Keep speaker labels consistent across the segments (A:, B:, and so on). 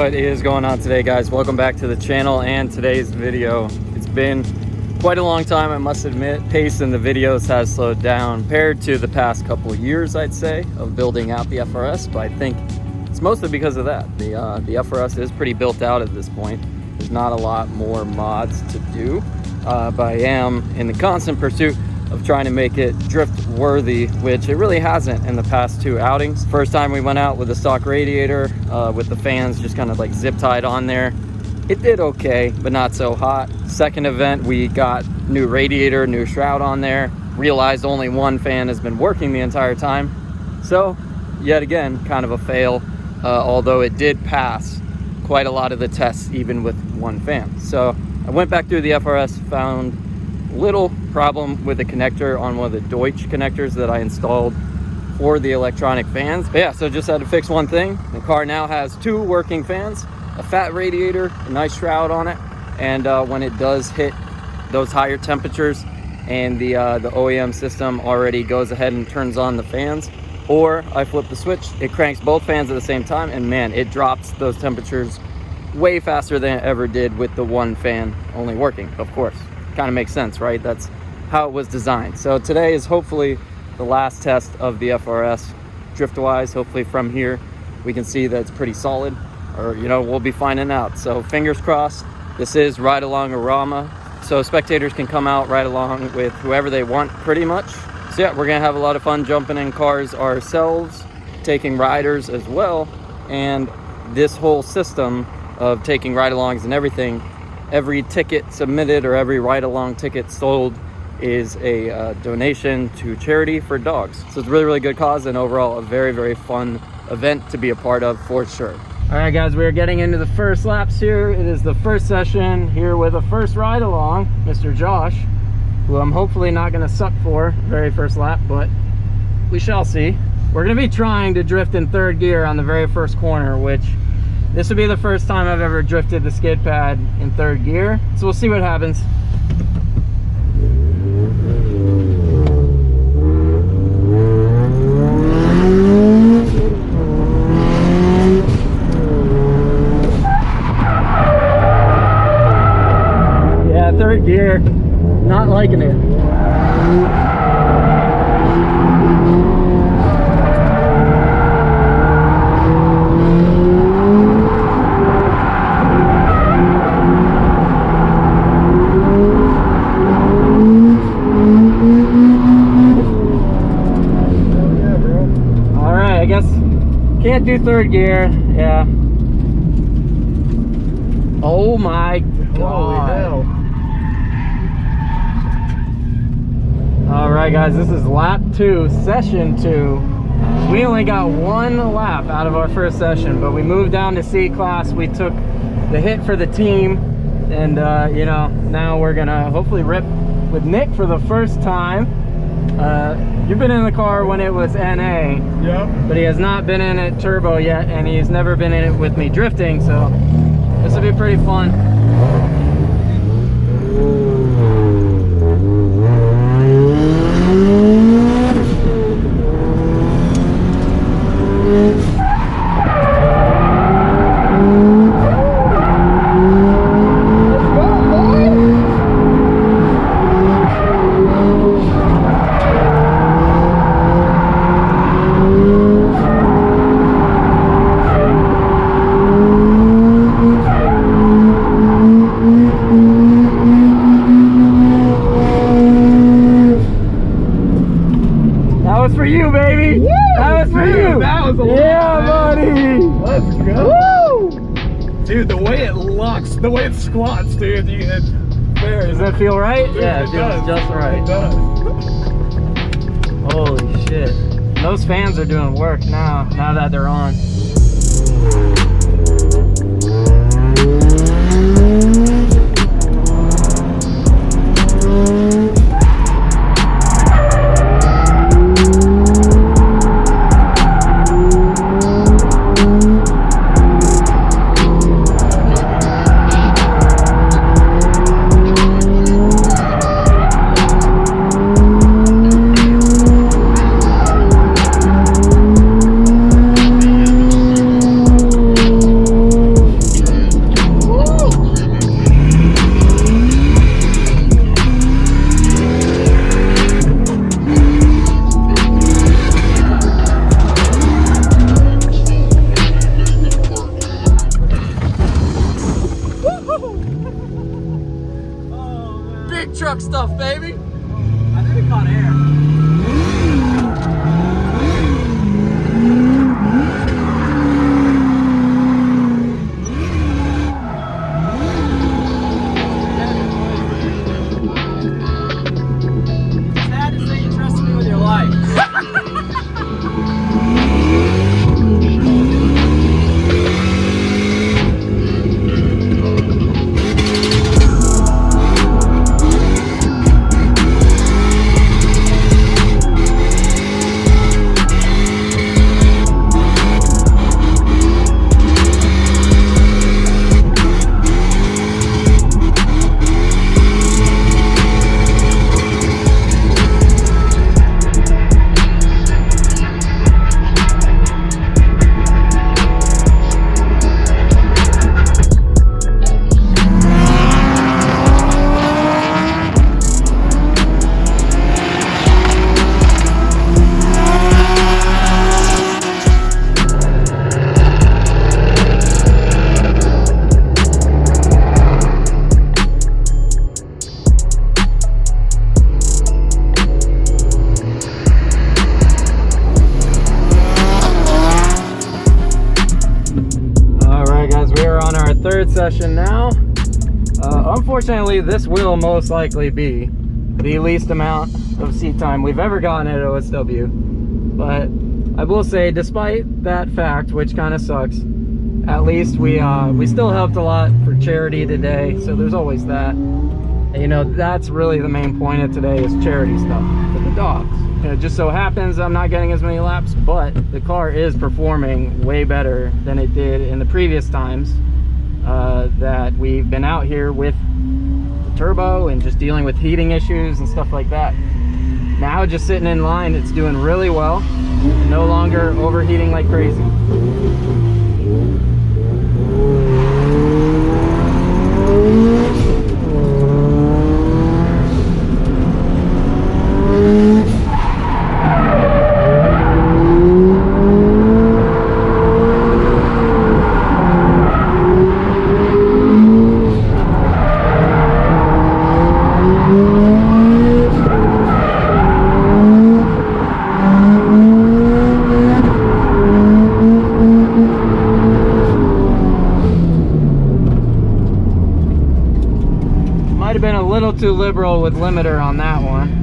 A: What is going on today, guys? Welcome back to the channel and today's video. It's been quite a long time, I must admit. Pace in the videos has slowed down compared to the past couple years, I'd say, of building out the FRS, but I think it's mostly because of that. The FRS is pretty built out at this point. There's not a lot more mods to do, but I am in the constant pursuit of trying to make it drift worthy, which it really hasn't in the past two outings. First time we went out with a stock radiator with the fans just kind of like zip tied on there. It did okay, but not so hot. Second event, we got new radiator, new shroud on there. Realized only one fan has been working the entire time. So yet again, kind of a fail, although it did pass quite a lot of the tests even with one fan. So I went back through the FRS, found little problem with the connector on one of the Deutsch connectors that I installed for the electronic fans. But yeah, so just had to fix one thing. The car now has two working fans, a fat radiator, a nice shroud on it, and when it does hit those higher temperatures and the OEM system already goes ahead and turns on the fans, or I flip the switch, it cranks both fans at the same time, and man, it drops those temperatures way faster than it ever did with the one fan only working. Of course, kind of makes sense, right? That's how it was designed. So today is hopefully the last test of the FRS drift wise. Hopefully from here we can see that it's pretty solid, or we'll be finding out. So fingers crossed. This is ride along Arama, so spectators can come out, ride along with whoever they want pretty much. So yeah, we're gonna have a lot of fun jumping in cars ourselves, taking riders as well, and this whole system of taking ride-alongs and everything, every ticket submitted or every ride-along ticket sold is a donation to charity for dogs. So it's a really, really good cause, and overall a very, very fun event to be a part of for sure. All right, guys, we're getting into the first laps here. It is the first session here with a first ride-along, Mr. Josh, who I'm hopefully not gonna suck for very first lap, but we shall see. We're gonna be trying to drift in third gear on the very first corner, which this will be the first time I've ever drifted the skid pad in third gear. So we'll see what happens. Yeah, third gear, not liking it. Can't do third gear, yeah. Oh my God. All right, guys, this is lap 2, session 2. We only got one lap out of our first session, but we moved down to C class. We took the hit for the team, and now we're gonna hopefully rip with Nick for the first time. You've been in the car when it was NA,
B: yep,
A: but he has not been in it turbo yet, and he's never been in it with me drifting, so this will be pretty fun. For you, baby. Woo! That was for you.
B: That was a
A: yeah, buddy.
B: Let's go.
A: Woo!
B: Dude, the way it locks, the way it squats, dude.
A: Does that feel right? Dude, yeah, it feels just right.
B: It does.
A: Holy shit. Those fans are doing work now that they're on. big truck stuff, baby. I think we caught air. Sad to say you trusted me with your life. Third session now. Unfortunately, this will most likely be the least amount of seat time we've ever gotten at OSW, but I will say, despite that fact, which kind of sucks, at least we still helped a lot for charity today, so there's always that. And, you know, that's really the main point of today, is charity stuff for the dogs. It just so happens I'm not getting as many laps, but the car is performing way better than it did in the previous times that we've been out here with the turbo and just dealing with heating issues and stuff like that. Now, just sitting in line, it's doing really well, no longer overheating like crazy. Might have been a little too liberal with limiter on that one.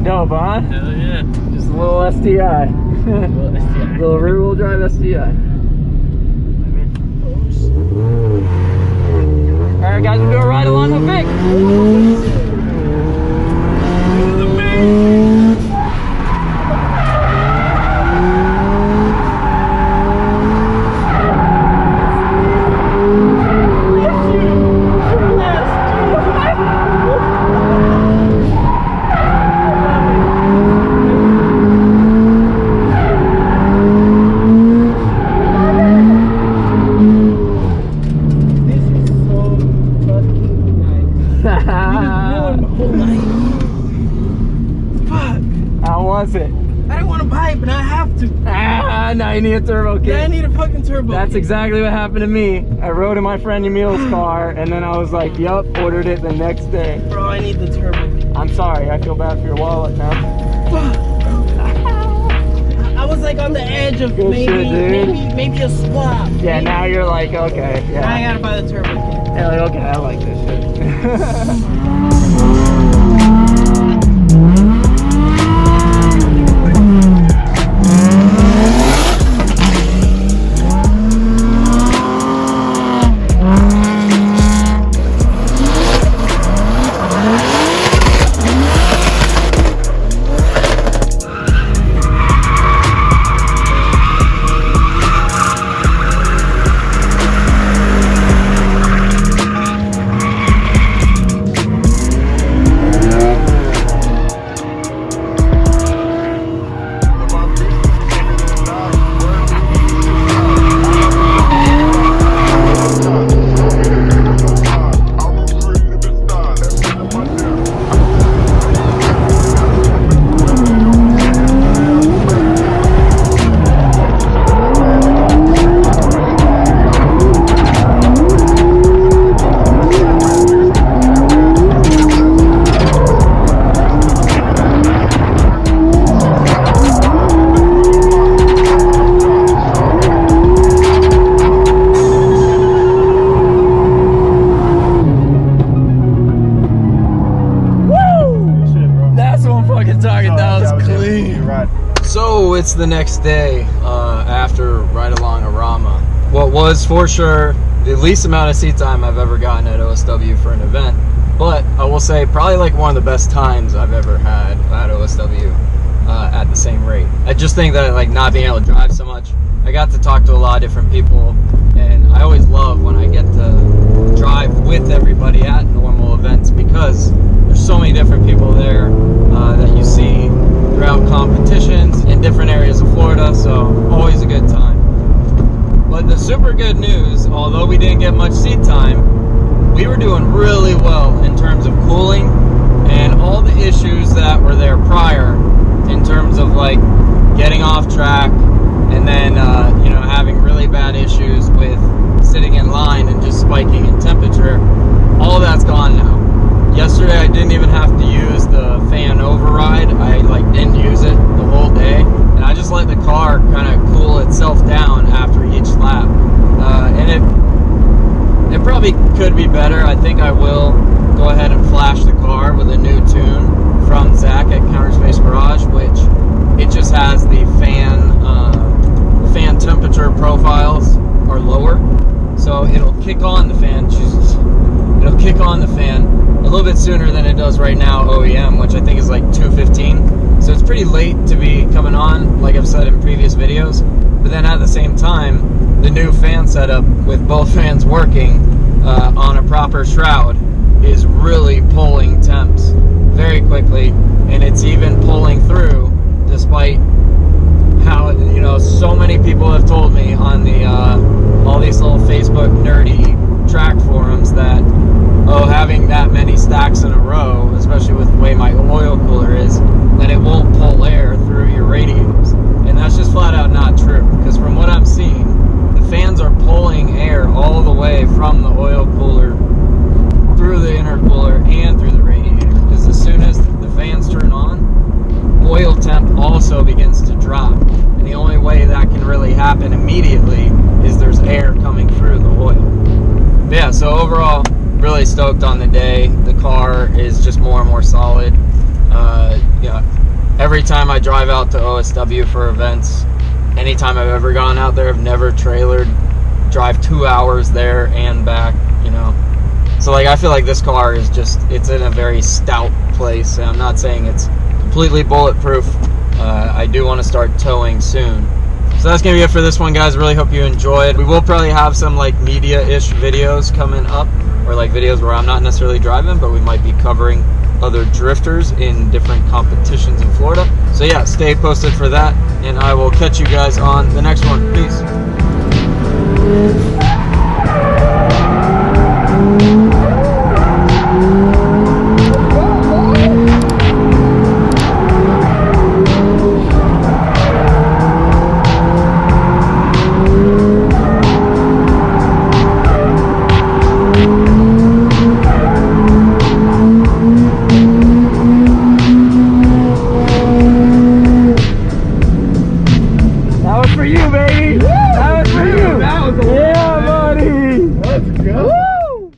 A: Dope, huh?
C: Hell yeah.
A: Just a little STI. Little rear wheel drive STI. Alright guys, we'll do a ride along with Vic. How was it?
C: I didn't want to buy it, but I have to.
A: Now you need a turbo kit.
C: Yeah, I need a fucking turbo.
A: That's exactly what happened to me. I rode in my friend Emil's car, and then I was like, yup, ordered it the next day.
C: Bro, I need the turbo kit.
A: I'm sorry, I feel bad for your wallet now.
C: I was like on the edge of
A: Good shit,
C: maybe a swap.
A: Yeah,
C: maybe.
A: now you're like, okay, yeah.
C: Now I gotta buy the turbo kit.
A: Yeah, like, okay, I like this shit. So it's the next day after Ride Along Arama. What was for sure the least amount of seat time I've ever gotten at OSW for an event, but I will say probably like one of the best times I've ever had at OSW at the same rate. I just think that like not being able to drive so much, I got to talk to a lot of different people, and I always love when I get to drive with everybody at normal events because there's so many different people there that you see throughout competitions in different areas of Florida, so always a good time. But the super good news, although we didn't get much seat time, we were doing really well in terms of cooling and all the issues that were there prior in terms of like getting off track and then you know, having really bad issues with sitting in line and just spiking in temperature. All that's gone now. Yesterday I didn't even have to use the fan override. I like didn't use it the whole day, and I just let the car kind of cool itself down after each lap. And it probably could be better. I think I will go ahead and flash the car with a new tune from Zach at Counterspace Garage, which it just has the fan temperature profiles are lower, so it'll kick on the fan. It'll kick on the fan a little bit sooner than it does right now OEM, which I think is like 2:15. So it's pretty late to be coming on, like I've said in previous videos. But then at the same time, the new fan setup with both fans working on a proper shroud is really pulling temps very quickly, and it's even pulling through despite how, you know, so many people have told me on the all these little Facebook nerdy track forums that, oh, having that many stacks in a row, especially with the way my oil cooler is, that it won't pull air through your radiators. And that's just flat out not true, because from what I'm seeing, the fans are pulling air all the way from the oil cooler through the intercooler and through the radiator, because as soon as the fans turn on, oil temp also begins to drop, and the only way that can really happen immediately is there's air coming through the oil. But yeah, so overall, really stoked on the day. The car is just more and more solid. Yeah, every time I drive out to OSW for events, anytime I've ever gone out there, I've never trailered, drive 2 hours there and back, you know. So like, I feel like this car is just, it's in a very stout place, and I'm not saying it's completely bulletproof. I do want to start towing soon. So that's gonna be it for this one, guys. Really hope you enjoyed. We will probably have some like media-ish videos coming up, or like videos where I'm not necessarily driving, but we might be covering other drifters in different competitions in Florida. So yeah, stay posted for that, and I will catch you guys on the next one. Peace.
B: That was for you, baby.